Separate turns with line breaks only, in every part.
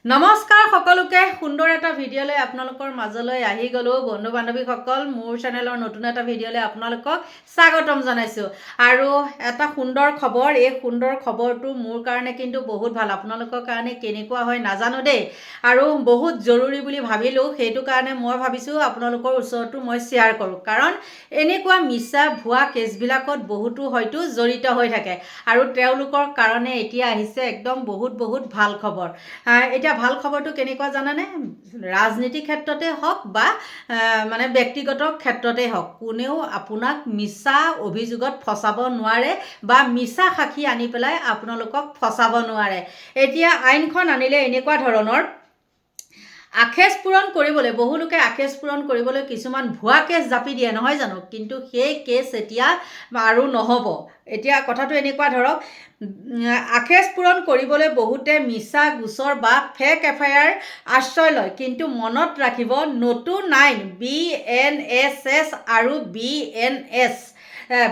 নমস্কাৰ সকলোকে সুন্দৰ এটা ভিডিঅ'লৈ আপোনালোকৰ মাজলৈ আহি গ'লো বন্ধু বান্ধৱীসকল মোৰ চেনেলৰ নতুন এটা ভিডিঅ'লৈ আপোনালোকক স্বাগতম জনাইছোঁ আৰু এটা সুন্দৰ খবৰ এই সুন্দৰ খবৰটো মোৰ কাৰণে কিন্তু বহুত ভাল আপোনালোকৰ কাৰণে কেনেকুৱা হয় নাজানো দেই আৰু বহুত জৰুৰী বুলি ভাবিলোঁ সেইটো কাৰণে মই ভাবিছোঁ আপোনালোকৰ ওচৰতো মই শ্বেয়াৰ কৰোঁ কাৰণ এনেকুৱা মিছা ভুৱা কেছবিলাকত বহুতো হয়তো জড়িত হৈ থাকে আৰু তেওঁলোকৰ কাৰণে এতিয়া আহিছে একদম বহুত ভাল খবৰ এতিয়া ভাল খবৰটো কেনেকুৱা জানানে ৰাজনীতি ক্ষেত্ৰতে হওক বা মানে ব্যক্তিগত ক্ষেত্ৰতে হওক কোনেও আপোনাক মিছা অভিযোগত ফচাব নোৱাৰে বা মিছা সাক্ষী আনি পেলাই আপোনালোকক ফচাব নোৱাৰে এতিয়া আইনখন আনিলে এনেকুৱা ধৰণৰ আখেজ পূৰণ কৰিবলৈ বহু লোকে আখেজ পূৰণ কৰিবলৈ কিছুমান ভুৱা কেছ জাপি দিয়ে নহয় জানো কিন্তু সেই কেছ এতিয়া আৰু নহ'ব এতিয়া কথাটো এনেকুৱা ধৰক আখেজ পূৰণ কৰিবলৈ বহুতে মিছা গোচৰ বা ফেক এফআইআৰ আশ্ৰয় লয় কিন্তু মনত ৰাখিব নতুন আইন BNSS আৰু BNS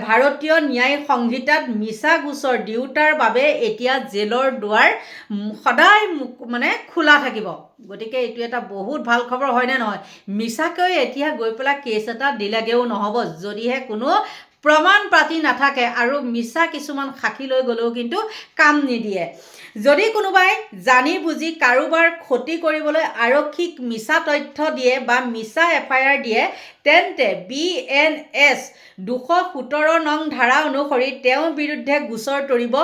ভাৰতীয় ন্যায় সংহিতাত মিছা গোচৰ দিওঁতাৰ বাবে এতিয়া জেলৰ দুৱাৰ সদায় মানে খোলা থাকিব গতিকে এইটো এটা বহুত ভাল খবৰ হয়নে নহয় মিছাকৈ এতিয়া গৈ পেলাই কেছ এটা দিলেগেও নহ'ব যদিহে কোনো প্ৰমাণ পাতি নাথাকে আৰু মিছা কিছুমান সাক্ষী লৈ গ'লেও কিন্তু কাম নিদিয়ে যদি কোনোবাই জানি বুজি কাৰোবাৰ ক্ষতি কৰিবলৈ আৰক্ষীক মিছা তথ্য দিয়ে বা মিছা এফআইআৰ দিয়ে তেন্তে BNS 217 নং ধাৰা অনুসৰি তেওঁৰ বিৰুদ্ধে গোচৰ তৰিব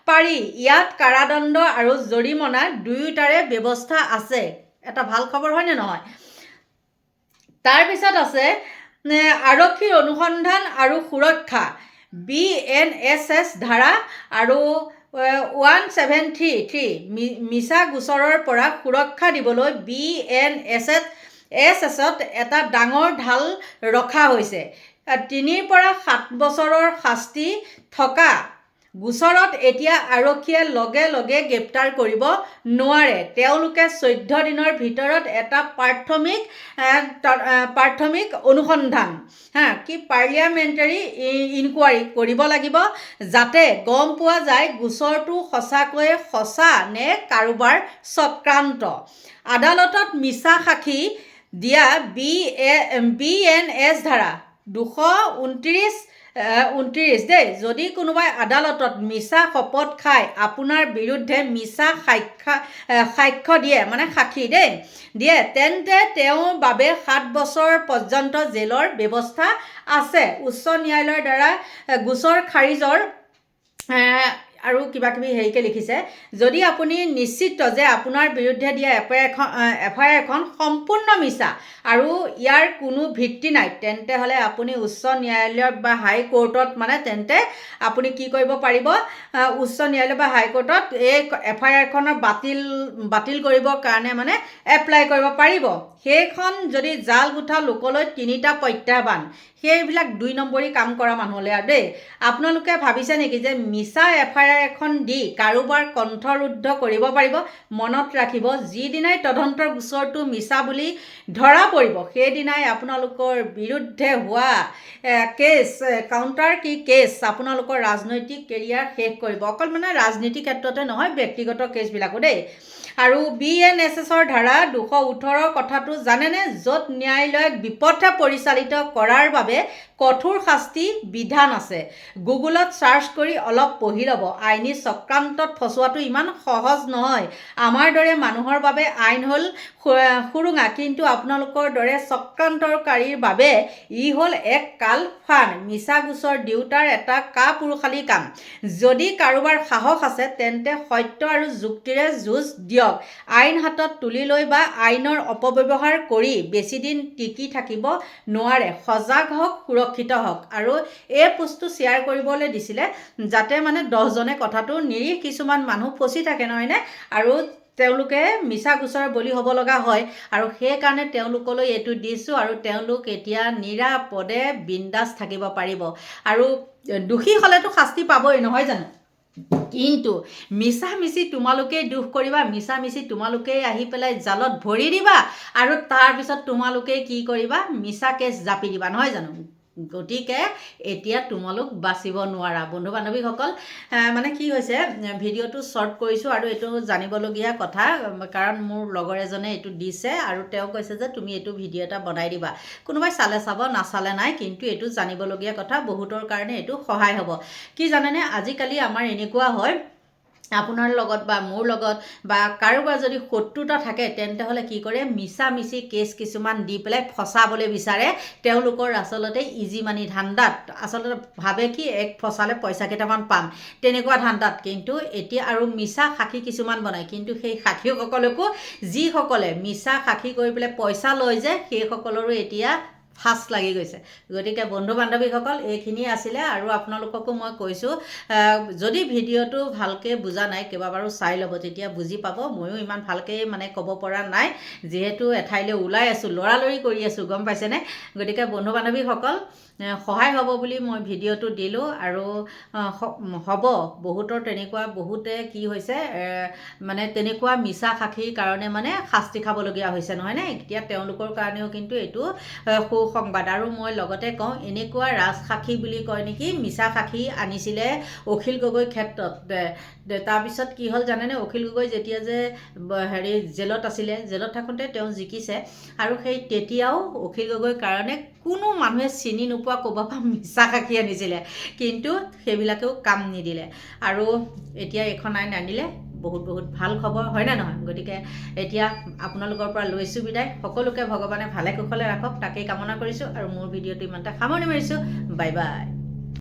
পাৰি ইয়াত কাৰাদণ্ড আৰু জৰিমনা দুয়োটাৰে ব্যৱস্থা আছে এটা ভাল খবৰ হয়নে নহয় তাৰপিছত আছে আৰক্ষীৰ অনুসন্ধান আৰু সুৰক্ষা BNSS ধাৰা আৰু 173 মিছা গোচৰৰ পৰা সুৰক্ষা দিবলৈ BNSSত এটা ডাঙৰ ঢাল ৰখা হৈছে 3 পৰা 7 বছৰৰ শাস্তি থকা গোচৰত এতিয়া আৰক্ষীয়ে লগে লগে গ্ৰেপ্তাৰ কৰিব নোৱাৰে তেওঁলোকে 14 দিনৰ ভিতৰত এটা প্ৰাথমিক অনুসন্ধান কি পাৰ্লিয়ামেণ্টাৰী ইনকুৱাৰী কৰিব লাগিব যাতে গম পোৱা যায় গোচৰটো সঁচাকৈয়ে সঁচা নে কাৰোবাৰ চক্ৰান্ত আদালতত মিছা সাক্ষী দিয়া BNS ধাৰা 229 দেই যদি কোনোবাই আদালতত মিছা শপত খাই আপোনাৰ বিৰুদ্ধে মিছা সাক্ষ্য দিয়ে মানে সাক্ষী দেই দিয়ে তেন্তে তেওঁৰ বাবে 7 বছৰ পৰ্যন্ত জেলৰ ব্যৱস্থা আছে উচ্চ ন্যায়ালয়ৰ দ্বাৰা গোচৰ খাৰিজৰ আৰু কিবা কিবি হেৰিকে লিখিছে যদি আপুনি নিশ্চিত যে আপোনাৰ বিৰুদ্ধে দিয়া এফআইআৰখন সম্পূৰ্ণ মিছা আৰু ইয়াৰ কোনো ভিত্তি নাই তেন্তে হ'লে আপুনি উচ্চ ন্যায়ালয়ত বা হাই কোৰ্টত মানে তেন্তে আপুনি কি কৰিব পাৰিব উচ্চ ন্যায়ালয় বা হাই কোৰ্টত এই এফআইআৰখনৰ বাতিল কৰিবৰ কাৰণে মানে এপ্লাই কৰিব পাৰিব সেইখন যদি জাল গোঠা লোকলৈ 3টা প্ৰত্যাহ্বান সেইবিলাক 2 নম্বৰী কাম কৰা মানুহলৈ আৰু দেই আপোনালোকে ভাবিছে নেকি যে মিছা এফআইআৰ এখন দি কাৰোবাৰ কণ্ঠৰুদ্ধ কৰিব পাৰিব মনত ৰাখিব যিদিনাই তদন্তৰ গোচৰটো মিছা বুলি ধৰা পৰিব সেইদিনাই আপোনালোকৰ বিৰুদ্ধে হোৱা কেছ কাউণ্টাৰ কেছ আপোনালোকৰ ৰাজনৈতিক কেৰিয়াৰ শেষ কৰিব অকল মানে ৰাজনীতি ক্ষেত্ৰতে নহয় ব্যক্তিগত কেছবিলাকো দেই আৰু BNSSৰ ধাৰা 218 কথাটো জানেনে য'ত ন্যায়ালয়ক বিপথে পৰিচালিত কৰাৰ বাবে কঠোৰ শাস্তি বিধান আছে গুগলত চাৰ্চ কৰি অলপ পঢ়ি ল'ব আইনী চক্ৰান্তত ফচোৱাটো ইমান সহজ নহয় আমাৰ দৰে মানুহৰ বাবে আইন হ'ল সুৰুঙা কিন্তু আপোনালোকৰ দৰে চক্ৰান্তকাৰীৰ বাবে ই হ'ল এক কালফান মিছা গোচৰ দিওঁতাৰ এটা কাপুৰুষালী কাম যদি কাৰোবাৰ সাহস আছে তেন্তে সত্য আৰু যুক্তিৰে যুঁজ দিয়ক আইন হাতত তুলি লৈ বা আইনৰ অপব্যৱহাৰ কৰি বেছিদিন টিকি থাকিব নোৱাৰে সজাগ হওক সুৰক্ষিত হওক আৰু এই পোষ্টটো শ্বেয়াৰ কৰিবলৈ দিছিলে যাতে মানে 10জনে কথাটো নিৰিখ কিছুমান মানুহ ফচি থাকে নহয়নে আৰু তেওঁলোকে মিছা গোচৰৰ বলি হ'ব লগা হয় আৰু সেইকাৰণে তেওঁলোকলৈ এইটো দিছোঁ আৰু তেওঁলোক এতিয়া নিৰাপদে বিন্দাছ থাকিব পাৰিব আৰু দোষী হ'লেতো শাস্তি পাবই নহয় জানো কিন্তু মিছামিছি তোমালোকেই দুখ কৰিবা মিছামিছি তোমালোকেই আহি পেলাই জালত ভৰি দিবা আৰু তাৰপিছত তোমালোকেই কি কৰিবা মিছা কেছ জাপি দিবা নহয় জানো গতিকে এতিয়া তোমালোক বাচিব নোৱাৰা। বন্ধু বান্ধৱীসকল, মানে কি হৈছে, ভিডিঅ'টো শ্বৰ্ট কৰিছোঁ আৰু এইটো জানিবলগীয়া কথা, কাৰণ মোৰ লগৰ এজনে এইটো দিছে আৰু তেওঁ কৈছে যে তুমি এইটো ভিডিঅ' এটা বনাই দিবা। কোনোবাই চালে চাব, নাচালে নাই, কিন্তু এইটো জানিবলগীয়া কথা, বহুতৰ কাৰণে এইটো সহায় হ'ব। কি জানেনে, আজিকালি আমাৰ এনেকুৱা হয়, আপোনাৰ লগত বা মোৰ লগত বা কাৰোবাৰ যদি শত্ৰুতা থাকে, তেন্তে হ'লে কি কৰে, মিছা মিছি কেছ কিছুমান দি পেলাই ফচাবলৈ বিচাৰে। তেওঁলোকৰ আচলতে ইজি মানি ধান্দাত আচলতে ভাবে কি এক ফচালে পইচা কেইটামান পাম, তেনেকুৱা ধান্দাত। কিন্তু এতিয়া আৰু মিছা সাক্ষী কিছুমান বনায়, কিন্তু সেই সাক্ষীসকলকো যিসকলে মিছা সাক্ষী কৰি পেলাই পইচা লয় যে, সেইসকলৰো এতিয়া ফাঁচ লাগি গৈছে। গতিকে বন্ধু বান্ধৱীসকল, এইখিনিয়ে আছিলে আৰু আপোনালোককো মই কৈছোঁ, যদি ভিডিঅ'টো ভালকৈ বুজা নাই, কেইবাবাৰো চাই ল'ব, তেতিয়া বুজি পাব। ময়ো ইমান ভালকৈ মানে ক'ব পৰা নাই, যিহেতু এঠাইলৈ ওলাই আছোঁ, লৰালৰি কৰি আছোঁ, গম পাইছেনে। গতিকে বন্ধু বান্ধৱীসকল, সহায় হ'ব বুলি মই ভিডিঅ'টো দিলোঁ আৰু হ'ব। বহুতৰ তেনেকুৱা, বহুতে কি হৈছে, মানে তেনেকুৱা মিছা সাক্ষীৰ কাৰণে মানে শাস্তি খাবলগীয়া হৈছে, নহয়নে। এতিয়া তেওঁলোকৰ কাৰণেও কিন্তু এইটো সুসংবাদ। আৰু মই লগতে কওঁ, এনেকুৱা ৰাজসাক্ষী বুলি কয় নেকি, মিছা সাক্ষী আনিছিলে অখিল গগৈৰ ক্ষেত্ৰত। তাৰপিছত কি হ'ল জানেনে, অখিল গগৈ যেতিয়া যে জেলত আছিলে, জেলত থাকোঁতে তেওঁ জিকিছে, আৰু সেই তেতিয়াও অখিল গগৈৰ কাৰণে কোনো মানুহে চিনি নোপোৱা ক'ৰবাৰ পৰা মিছা সাক্ষী আনিছিলে, কিন্তু সেইবিলাকেও কাম নিদিলে। আৰু এতিয়া এইখন আইন আনিলে, বহুত বহুত ভাল খবৰ, হয়নে নহয়। গতিকে এতিয়া আপোনালোকৰ পৰা লৈছোঁ বিদায়। সকলোকে ভগৱানে ভালে কুশলে ৰাখক, তাকেই কামনা কৰিছোঁ আৰু মোৰ ভিডিঅ'টো ইমানতে সামৰণি মাৰিছোঁ। Bye bye.